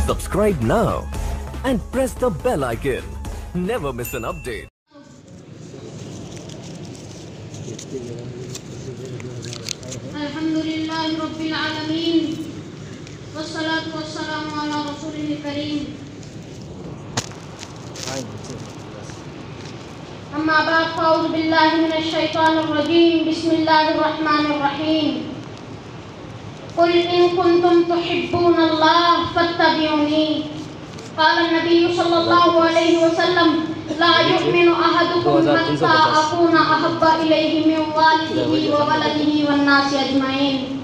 Subscribe now and press the bell icon. Never miss an update. Alhamdulillah Rabbil Alameen. Wassalatu wassalamu ala Rasulil Kareem. Amma ba'd, fa'udhu billahi minash shaitanir rajeem. Bismillahir rahmanir rahim. قل إن كنتم تحبون الله فاتبعوني. قال النبي صلى الله عليه وسلم لا يؤمن أحدكم حتى أكون أحب إليه من والده وولده والناس أجمعين.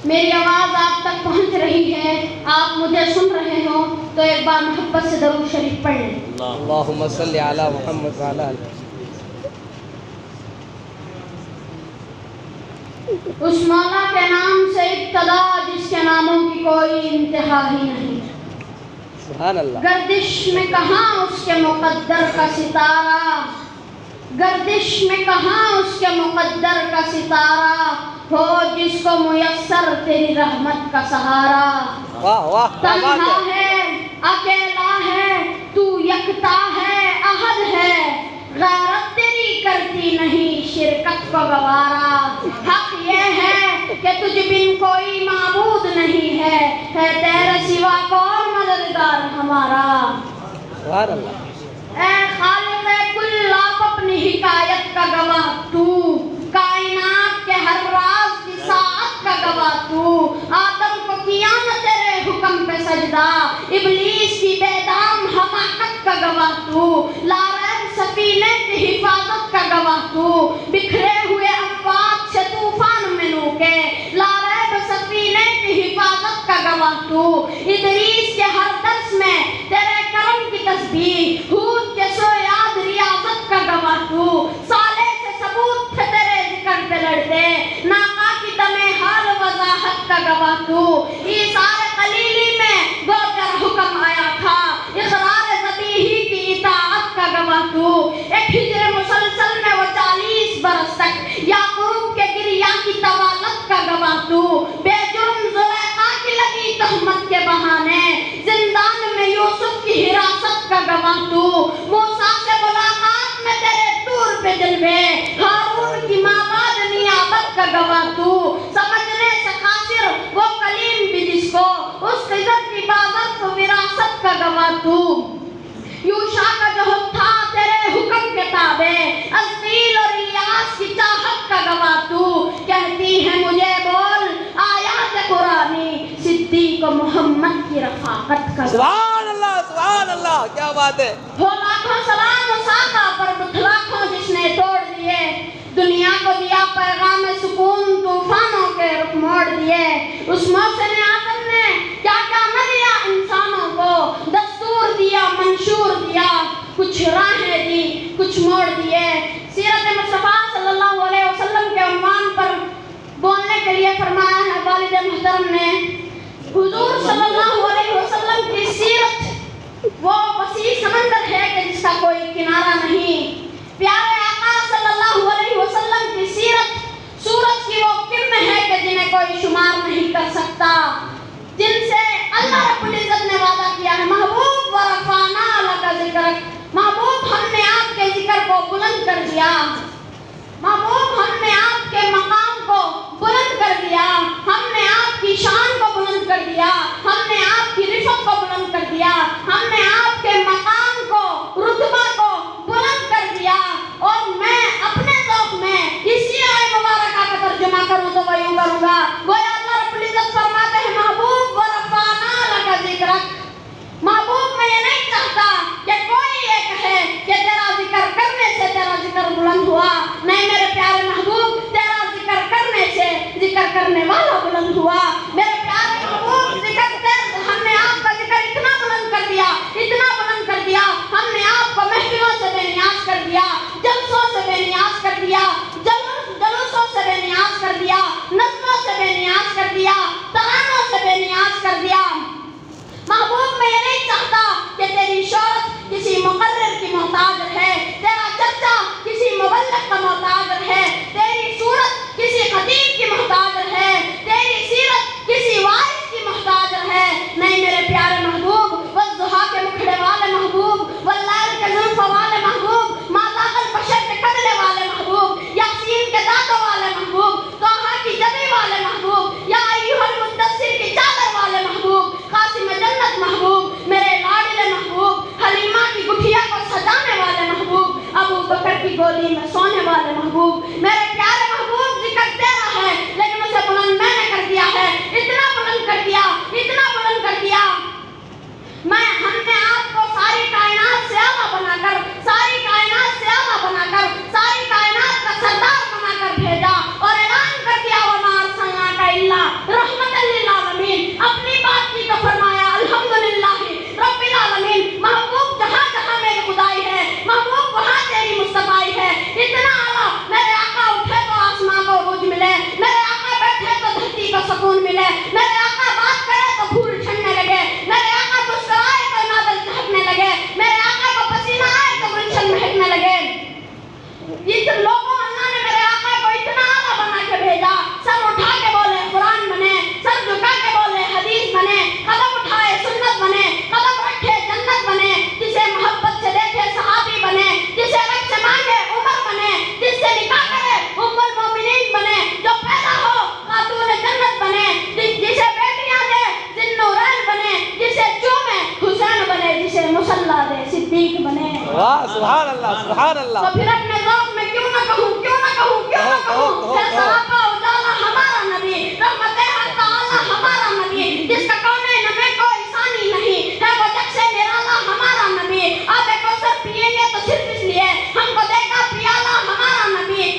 میری آواز آپ تک پہنچ رہی ہے، آپ مجھے سن رہے ہو تو ایک بار محبت سے درود شریف پڑھ لیں. اللہم صلی علی محمد وعلی آلہ. اس مولا کے نام سے ابتدا جس کے ناموں کی کوئی انتہا ہی نہیں. سبحان اللہ. گردش میں کہاں اس کے مقدر کا ستارہ، گردش میں کہاں اس کے مقدر کا ستارہ، ہو جس کو میسر تیری رحمت کا سہارا. واہ واہ تنہا ہے، اکیلا ہے، تو یکتا ہے، احد ہے، غیرت تیری کرتی نہیں شرکت کو گوارا. حق یہ ہے کہ تجھ بن کوئی معبود نہیں ہے تیرے سوا کون مددگار ہمارا. سبحان اللہ. اے خالق کل آپ اپنی حکایت کا گواہ تو، کائنات کے ہر راز کی ساعت کا گواہ تو. آدم کو کیا نہ تیرے حکم پہ سجدہ، ابلیس کی بے دام حماقت کا گواہ تو. لا ریب سفینے کی حفاظت کا گواہ تو، بکھرے ہوئے افواج سے طوفان میں نوکے. لا ریب سفینے کی حفاظت کا گواہ تو. ادریس کے ہر درس میں تیرے کرم کی تسبیح، ہود کے سو یاد ریاضت کا گواہ تو. صالح سے ثبوت تھے تیرے ذکر پہ لڑتے، ناقا کی دمِ حال وضاحت کا گواہ تو. ایثار قلیلی میں گو تیرا حکم آیا تھا، اقرار ذبیحی کی اطاعت کا گواہ تو. ایک ہجر مسلسل میں وہ 40 برس تک یعقوب کے گریہ کی طوالت کا گواہ تو. بے جرم زلیخا کی لگی تہمت کے بہانے، زندان میں یوسف کی حراست کا گواہ تو. موسیٰ سے ملاقات میں تیرے طور پہ جلوے، ہارون کی مابعد نیابت کا گواہ تو. سمجھنے سے قاصر وہ کلیم بھی جس کو، اس خضر کی بازت و وراثت کا گواہ تو. یوشع کا جہد تھا تیرے حکم کے تابع، عزقیل اور الیاس کی چاہت کا گواہ تو. کہتی ہے مجھے بول آیات قرآنی، صدیق و محمد کی رفاقت کا گواہ. سبحان اللہ سبحان اللہ. کیا بات ہے. ہو لاکھوں سلام و ساقہ پر بتلاکھوں جس نے توڑ دیے، دنیا کو دیا پیغام سکون، طوفانوں کے رخ موڑ دیے. اس محسن اعظم نے کیا کیا نہ دیا انسانوں کو، دستور دیا، منشور دیا، کچھ راہیں دی، کچھ موڑ دیے. سیرت مصطفیٰ صلی اللہ علیہ وسلم کے عنوان پر بولنے کے لیے فرمایا ہے والد محترم نے، حضور صلی اللہ علیہ وسلم کی سیرت وہ وسیع سمندر ہے کہ جس کا کوئی کنارہ نہیں. پیارے آقا صلی اللہ علیہ وسلم کی سیرت سورج کی وہ کرنیں ہے کہ جنہیں کوئی شمار نہیں کر سکتا، جن سے اللہ رب العزت نے وعدہ کیا ہے محبوب ورفعنا لک ذکرک. محبوب ہم نے آپ کے ذکر کو بلند کر دیا، محبوب ہم نے آپ کے مقام کو بلند کر دیا، ہم نے آپ کی شان کو بلند کر دیا، ہم نے آپ کی رفعت کو بلند کر دیا، ہم نے آپ کے مقام کو، رتبہ کو بلند کر دیا. اور میں اپنے ذوق میں اسی آیت مبارکہ کا ترجمہ کروں تو وہ یوں کروں گا، گویا اللہ رب العزت فرماتے ہیں محبوب ورفعنا لک ذکرک. محبوب میں یہ نہیں چاہتا کہ کوئی یہ کہے کہ تیرا ذکر کرنے سے تیرا ذکر بلند ہوا. نہیں میرے پیارے محبوب، تیرا ذکر کرنے سے ذکر کرنے والا بلند ہوا. میرے پیارے محبوب، ہم نے آپ کا ذکر اتنا بلند کر دیا، اتنا بلند کر دیا، ہم نے آپ کو محفلوں سے بے نیاز کر دیا، جلسوں سے بے نیاز کر دیا، جلوسوں سے بے نیاز کر دیا، نظموں سے بے نیاز کر دیا، ترانوں سے بے نیاز کر دیا. محبوب میں یہ نہیں چاہتا کہ تیری شہرت کسی مقرر کی محتاج ہے، تیرا چرچا کسی مبلغ کا محتاج ہے، تیری صورت کسی خطیب کی محتاج ہے، تیری سیرت کسی وائز کی محتاج ہے. نہیں میرے والے صدیق بنے. واہ سبحان اللہ سبحان اللہ. تو پھر اپنے ذوق میں کیوں نہ کہوں ہے سراپا اجالا ہمارا نبی, رحمت حق تعالی ہمارا نبی, جس کا کونین میں کوئی ثانی نہیں ہے, وہ جگ سے نرالا ہمارا نبی. آب کوثر پیئیں گے تو صرف اس لیے ہم کو دے گا پیالہ ہمارا نبی,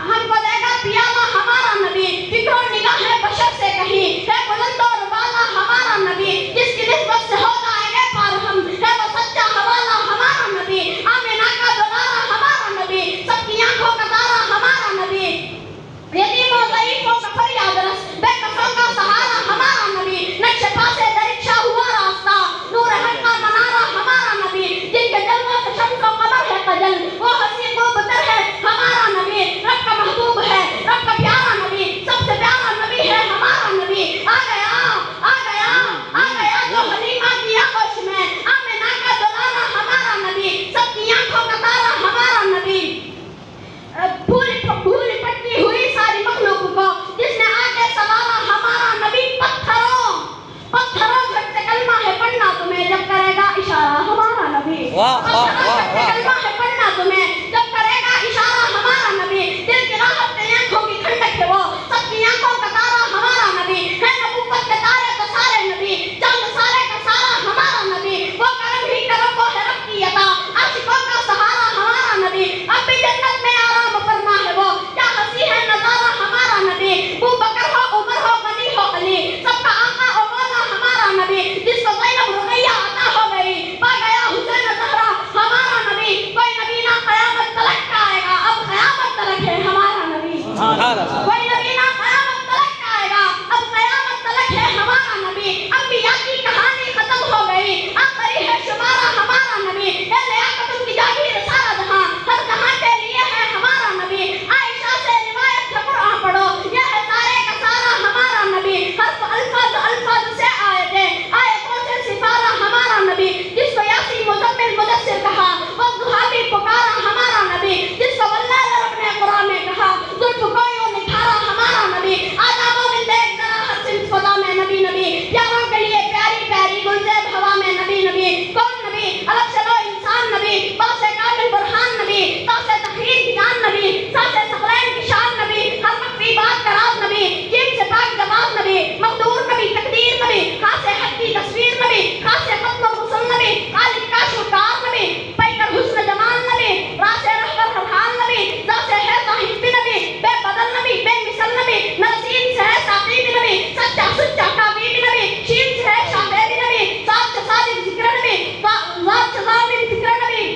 ہم کو دے گا پیالہ ہمارا نبی. فکر و نگاہ بشر سے کہیں ہے بلند اور بالا ہمارا نبی, جس کی نسبت سے ہو جائیں گے پار ہم ہے وہ سچا حوالہ ہمارا نبی. آمینہ کا دلارا ہمارا نبی, سب کی آنکھوں کا تارا ہمارا نبی. یتیموں ضعیفوں کا فریاد رس, بے کسوں کا سہارا ہمارا نبی. نقش پا سے درکشا ہوا راستہ, نور حق کا منارہ ہمارا نبی. جن کے جلووں سے شمس و قمر ہے خجل, وہ حسین خوبتر ہے ہمارا نبی. رب کا محبوب ہے, رب کا پیارا نبی, سب سے پیارا نبی ہے ہمارا نبی. آ گیا آ گیا آ گیا جو حلیمہ کی آغوش میں, آمینہ کا دلارا ہمارا نبی, سب کی آنکھوں کا تارا ہمارا نبی. بھولی پٹی ہوئی ساری مخلوق کو جس نے آگے سوارا ہمارا نبی. پتھروں جھٹ سے کلمہ ہے پڑھنا تمہیں جب کرے گا اشارہ ہمارا نبی. کلمہ ہے پڑھنا تمہیں جب کرے گا اشارہ ہمارا نبی. دل کی راحت سے آنکھوں کی ٹھنڈک ہے وہ, سب کی آنکھوں کا تارا ہمارا نبی. ہے نبوت کے تارے تو سارے نبی, چاند سارے کا سارا ہمارا نبی. وہ کرم ہی کرم کو ہے رب کی عطا, عاشقوں کا سہارا ہمارا نبی. اب بھی جنت میں آرام فرما ہے وہ, کیا ہنسی ہے نظارہ ہمارا نبی. ابو بکر ہو عمر ہو غنی ہو علی, سب کا آقا و مولا ہمارا نبی. جس کو زینب رقیہ عطا ہو گئی, پا گیا حسین زہرا ہمارا نبی. کوئی نبی نہ قیامت تلک کا آئے گا, اب قیامت تلک ہے ہمارا نبی. کوئی نبی نہ قیامت تلک کا آئے گا, اب قیامت تلک ہے ہمارا نبی. انبیاء کی کہانی ختم ہو گئی, آخری ہے شمارہ ہمارا نبی. اے لیاقت کی جاگیر سارا جہاں, ہر جہاں کے لیے ہے ہمارا نبی. عائشہ سے روایت ہے قرآن پڑھو, یہ ہے سارے کا سارا ہمارا نبی. حرف الفاظ سے آئے تھے, آیتوں سے سفارہ ہمارا نبی. جس کو یاسین مزمل مدثر کہا, وہ ضحیٰ پکارا ہمارا نبی. جس کو واللہ رب نے قرآن میں کہا, زلف کو یوں نکھارا ہمارا نبی. آدھا مومن دیکھ ذرا ہر صنف فضا میں نبی نبی, پیاروں کے لیے پیاری پیاری گلزیب ہوا میں نبی نبی. کون نبی الگ سے لو انسان نبی, باس کامل برہان نبی, تاس تخیر کی جان نبی, ساس ثقلین کی شان نبی, ہر مخفی بات کا راز نبی, جن سے پاک جواب نبی, مقدور نبی تقدیر نبی, خاص حق کی تصویر نبی, خاص ختم و رسل نبی, خالق کا شکار نبی, پیکر حسن جمال نبی, راس رہبر فرحان نبی, ذات ہے صاحب نبی, بے بدل نبی, بے مثل نبی, نسیم سے ہے ساقی نبی, سچا سچا کافی نبی, شین سے ہے شافع نبی, ساتھ سے صادق ذکر نبی, ذات سے ضامن فکر نبی,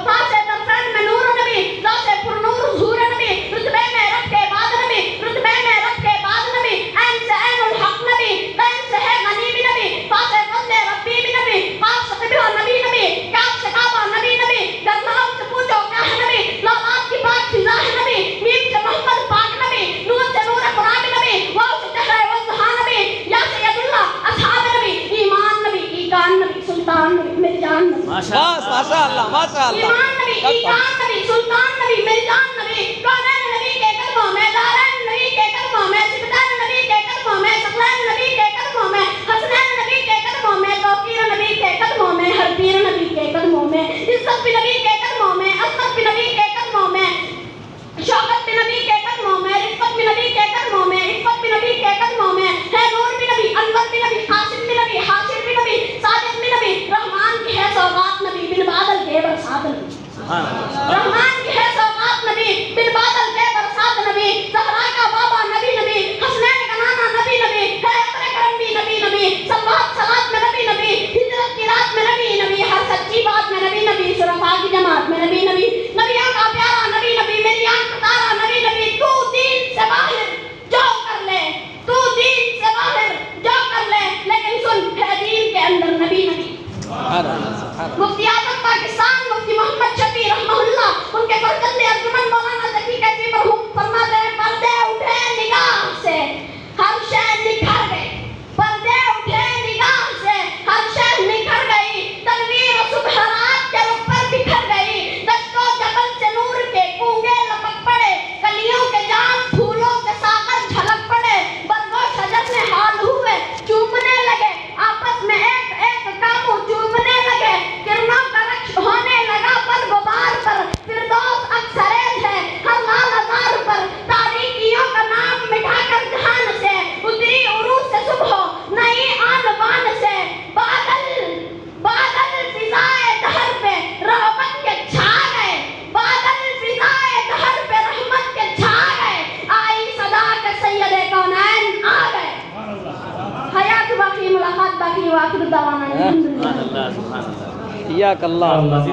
پاس طرفین میں نور نبی, ذات پر نور ظہور نبی, رتبے میں رکھ کے بعد نبی, رتبے میں رکھ کے بعد نبی, عین سے عین الحق نبی, غین سے ہے غنی بھی نبی, پاس فضل ربی بھی نبی, پاس سے قبلہ نبی نبی, کعب سے کعبہ نبی نبی, گرناؤ سے پوچھو کیا ہے نبی, لولاد کی پاک فضا ہے نبی, میم سے محمد پاک نبی, نور سے نور قرآن نبی, واو سے چہرہ وضحا نبی, یا سے ید اللہ اصحاب نبی, ایمان نبی, ایقان نبی, سلطان نبی, میری جان نبی. ماشاء اللہ ماشاء اللہ. ایمان نبی, ایقان نبی, سلطان نبی, میری جان نبی, کونین نبی کے قدموں میں, دارین نبی کے قدموں میں, سبتین نبی کے قدموں میں, ثقلین نبی کے قدموں میں, حسنین نبی کے قدموں میں, توقیر نبی کے قدموں میں, ہر پیر نبی کے قدموں میں, عزت بھی نبی کے قدموں میں, عظمت بھی نبی کے قدموں میں, شوکت بھی نبی کے قدموں میں, رفت بھی نبی کے قدموں میں, عفت بھی نبی کے قدموں میں, ہے نور بھی نبی, انور بھی نبی, قاسم بھی نبی, حاشر بھی نبی, صادق بھی نبی, رحمان کی ہے سوغات نبی, بن بادل کے برسات نبی. رحمان کی ہے سوغات نبی, بن بادل کے برسات نبی, زہرا کا بابا نبی نبی, حسنین کا نانا نبی نبی, ہے اپنے کرم بھی نبی نبی, صلوات صلات میں نبی نبی, ہجرت کی رات میں نبی نبی, ہر سچی بات میں نبی نبی, شرفاء کی جماعت میں نبی نبی, نبیوں کا پیارا نبی نبی, میری آنکھ کا تارا نبی نبی. تو دین سے باہر جو کر لے, تو دین سے باہر جو کر لے, لیکن سن ہے دین کے اندر نبی نبی. مفتی اعظم پاکستان مفتی محمد شفیع رحمہ اللہ, ان کے فرزند ارجمند مولانا ذکی کیفی مرحوم فرماتے ہیں, پردے اٹھے نگاہ سے ہر شے نکھر گئی, پردے اٹھے نگاہ سے ہر شے نکھر گئی, تنویر صبح رات کے رخ پر بکھر گئی, دشت و جبل سے نور کے کنگے لپک پڑے, کلیوں کے جام پھولوں کے ساغر جھلک پڑے, برگ و شجر میں حال ہوئے چومنے لگے, آپس میں ایک ایک کاموں چومنے لگے, باقی واخر دعوانا الحمدللہ. حیاک اللہ.